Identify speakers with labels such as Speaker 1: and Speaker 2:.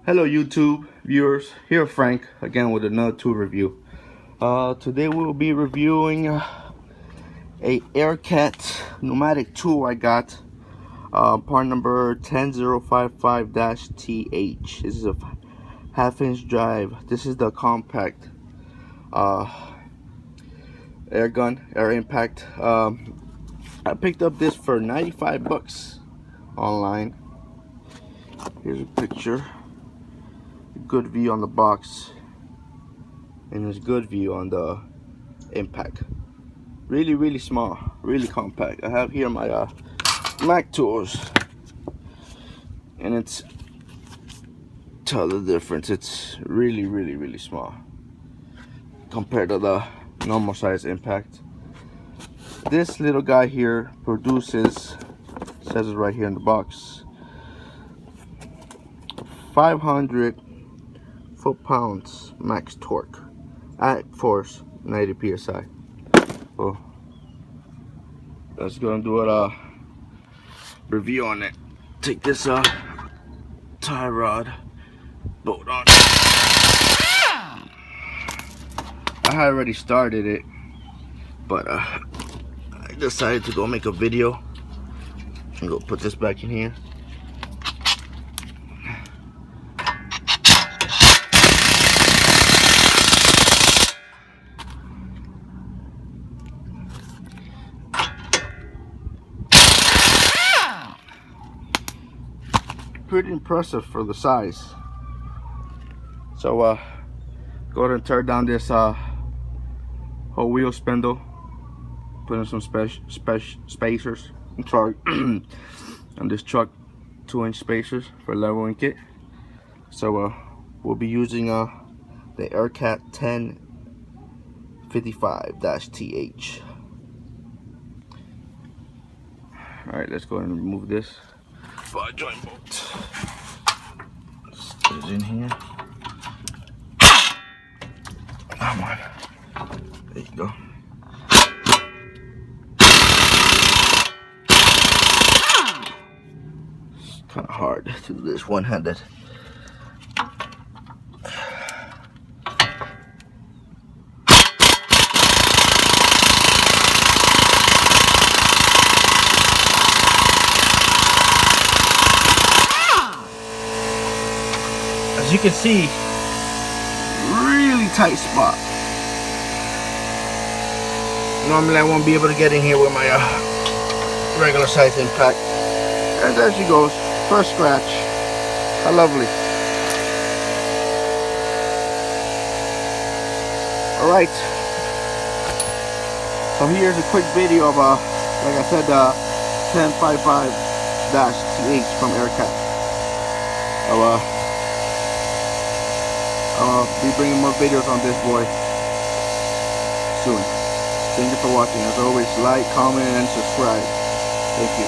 Speaker 1: Hello YouTube viewers, here Frank again with another tool review. Today we'll be reviewing a AIRCAT pneumatic tool I got, part number 10055-TH. This is a half-inch drive. This is the compact air gun, air impact. I picked up this for 95 bucks online. Here's a picture. Good view on the box, and there's good view on the impact. Really small, really compact. I have here my Mac tools, and it's, tell the difference, it's really small compared to the normal size impact. This little guy here produces, says it right here in the box, 500 foot-pounds max torque at force 90 psi. So let's go and do a review on it. Take this tie rod bolt on. I had already started it, but I decided to go make a video and go put this back in here. Pretty impressive for the size. So go ahead and tear down this whole wheel spindle, put in some spacers. I'm sorry, on this truck 2-inch spacers for leveling kit. So we'll be using the AIRCAT 1055-TH. Alright, let's go ahead and remove this joint bolt. Put it in here. Come on. There you go. It's kind of hard to do this one-handed. As you can see, really tight spot. Normally I won't be able to get in here with my regular size impact. And there she goes, first scratch. How lovely. Alright, so here's a quick video of like I said, 1055-TH from AIRCAT. I'll be bringing more videos on this boy soon. Thank you for watching. As always, like, comment, and subscribe. Thank you.